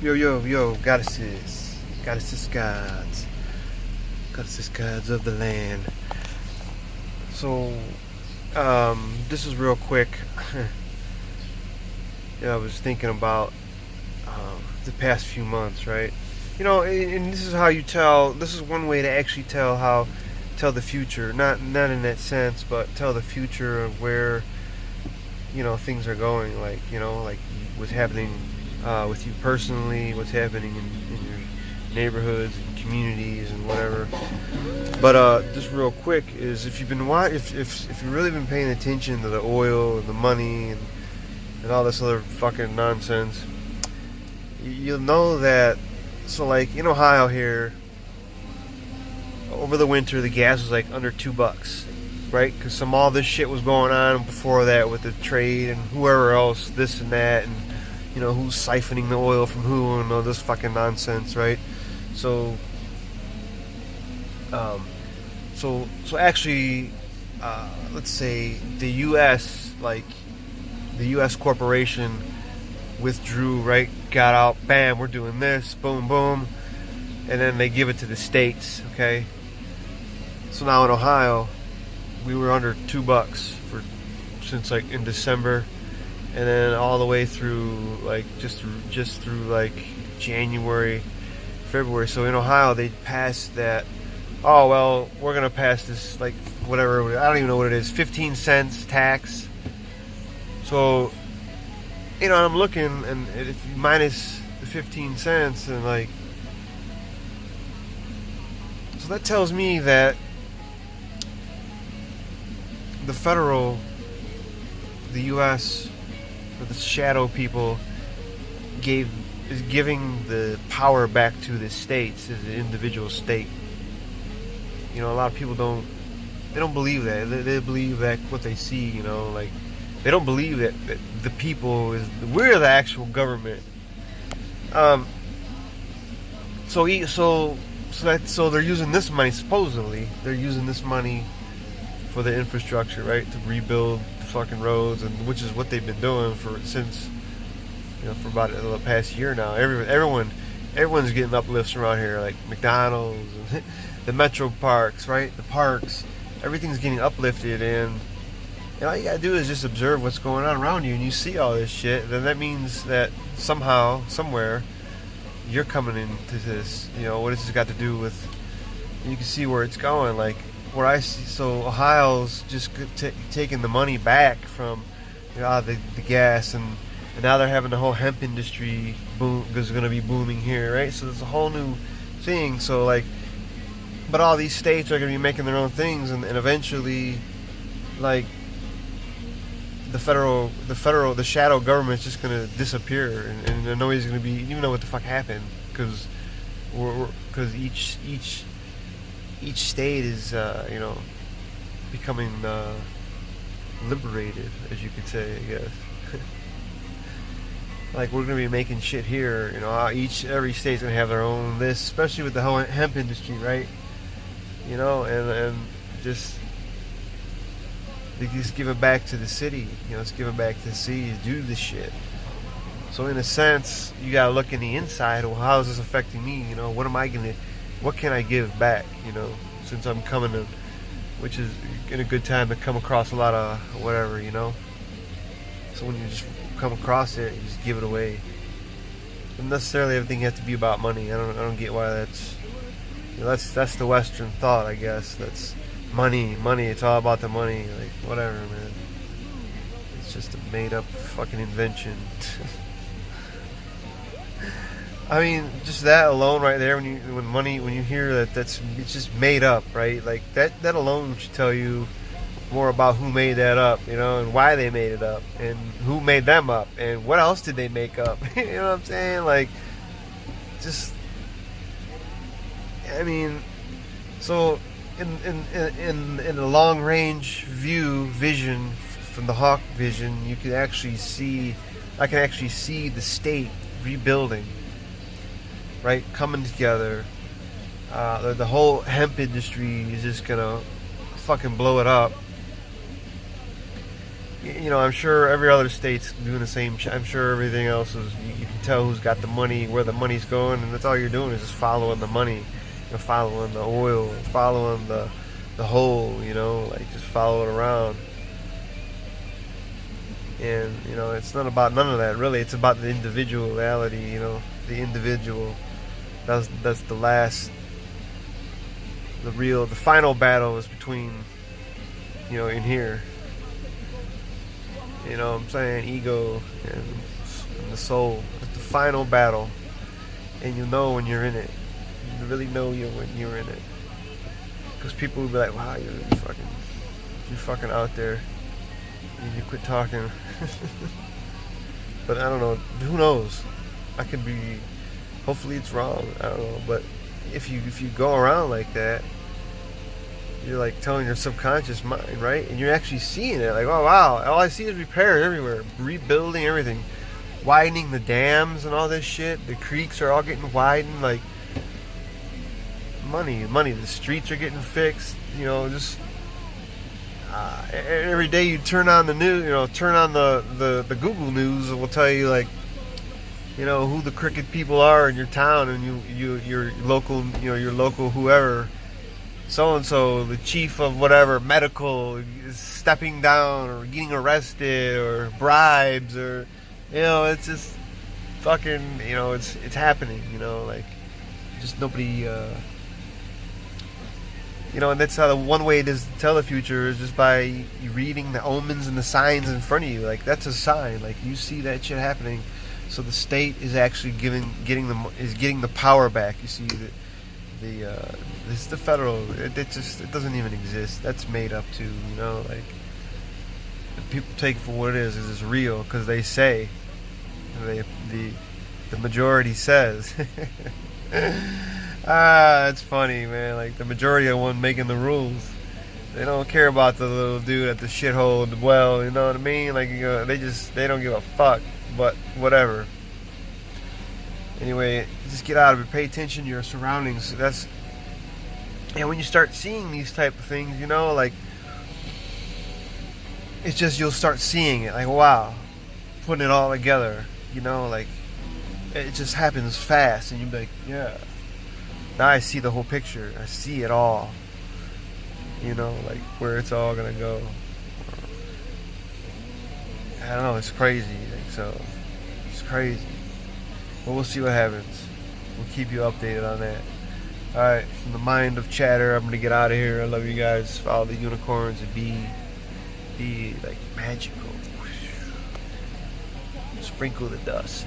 Yo, goddesses, goddesses gods of the land. So, this is real quick. I was thinking about the past few months, right? And this is how you tell. This is one way to actually tell the future. Not in that sense, but tell the future of where things are going. Like what's happening with you personally, what's happening in your neighborhoods and communities and whatever. But just real quick is if you've been if you've really been paying attention to the oil and the money and all this other fucking nonsense, you'll know that. So like in Ohio here, over the winter the gas was like under $2, right? Because all this shit was going on before that with the trade and whoever else, this and that, and who's siphoning the oil from who and all this fucking nonsense, right? So actually, let's say the U.S. the U.S. corporation withdrew, right? Got out, bam, we're doing this, boom, boom, and then they give it to the states, okay? So now in Ohio, we were under $2 since like in December, and then all the way through like just through like January, February. So in Ohio, they passed that. Oh well, we're gonna pass this like whatever. I don't even know what it is. 15 cents tax. So I'm looking, and if you minus the 15 cents, and like, so that tells me that the U.S., or the shadow people, is giving the power back to the states as an individual state. A lot of people don't believe that. They believe that what they see, like they don't believe that the people we're the actual government. So they're using this money, supposedly they're using this money for the infrastructure, right? To rebuild the fucking roads, and which is what they've been doing for about the past year now. Everyone's getting uplifts around here, like McDonald's and the metro parks, right? The parks, everything's getting uplifted, and all you gotta do is just observe what's going on around you, and you see all this shit. Then that means that somehow, somewhere, you're coming into this. What has this got to do with? You can see where it's going. Like where I see, so Ohio's just taking the money back from the gas, and now they're having the whole hemp industry boom, is going to be booming here, right? So there's a whole new thing. So like, but all these states are going to be making their own things, and eventually, like, the shadow government's just going to disappear, and nobody's going to even know what the fuck happened, because each state is becoming liberated, as you could say, I guess. Like we're gonna be making shit here, every state's gonna have their own this, especially with the whole hemp industry, right? And just they just give it back to the city, it's give it back to the city to do this shit. So in a sense, you gotta look in the inside. Well, how is this affecting me? What can I give back? Since I'm coming to, which is in a good time to come across a lot of whatever, So when you just come across it, you just give it away. Not necessarily everything has to be about money. I don't get why that's the Western thought, I guess. That's money. It's all about the money. Like whatever, man. It's just a made up fucking invention. I mean, just that alone right there, when you hear that it's just made up, right? Like that alone should tell you more about who made that up, and why they made it up, and who made them up, and what else did they make up? You know what I'm saying? Like, just, I mean, so in the long range vision from the hawk vision, I can actually see the state rebuilding, right, coming together. The whole hemp industry is just gonna fucking blow it up. you know, I'm sure every other state's doing the same. I'm sure everything else is. You can tell who's got the money, where the money's going, and that's all you're doing is just following the money, you know, following the oil, following the hole. You know, like just follow it around. And you know, it's not about none of that really. It's about the individuality. You know, the individual. That's the last. The final battle is between, you know, in here. You know what I'm saying? Ego and the soul. It's the final battle. And you know when you're in it. You really know when you're in it. Because people will be like, wow, you're fucking out there. You need to quit talking. But I don't know. Who knows? I could be, hopefully it's wrong. I don't know. But if you go around like that, you're like telling your subconscious mind, right? And you're actually seeing it. Like, oh wow, all I see is repairs everywhere, rebuilding everything, widening the dams and all this shit. The creeks are all getting widened. Like, money. The streets are getting fixed. You know, just every day you turn on the news. You know, turn on the Google News. It will tell you like, you know, who the crooked people are in your town and your local, you know, your local whoever. So and so, the chief of whatever medical is stepping down or getting arrested or bribes or, you know, it's just fucking, you know, it's happening, you know, like just nobody, you know, and that's how the one way it is to tell the future is just by reading the omens and the signs in front of you. Like that's a sign, like you see that shit happening. So the state is actually getting the power back. You see that. This is the federal. It doesn't even exist. That's made up too. You know, like people take it for what it is. It's real because they say, the majority says. It's funny, man. Like the majority are the one making the rules. They don't care about the little dude at the shithole well. You know what I mean? Like, you know, they don't give a fuck. But whatever. Anyway, just get out of it. Pay attention to your surroundings. And when you start seeing these type of things, you know, like it's just you'll start seeing it. Like, wow, putting it all together. You know, like it just happens fast, and you'll be like, yeah. Now I see the whole picture. I see it all. You know, like where it's all gonna go. I don't know. It's crazy. Like, so it's crazy. But we'll see what happens. We'll keep you updated on that. Alright, from the mind of chatter, I'm going to get out of here. I love you guys. Follow the unicorns and be like magical. Sprinkle the dust.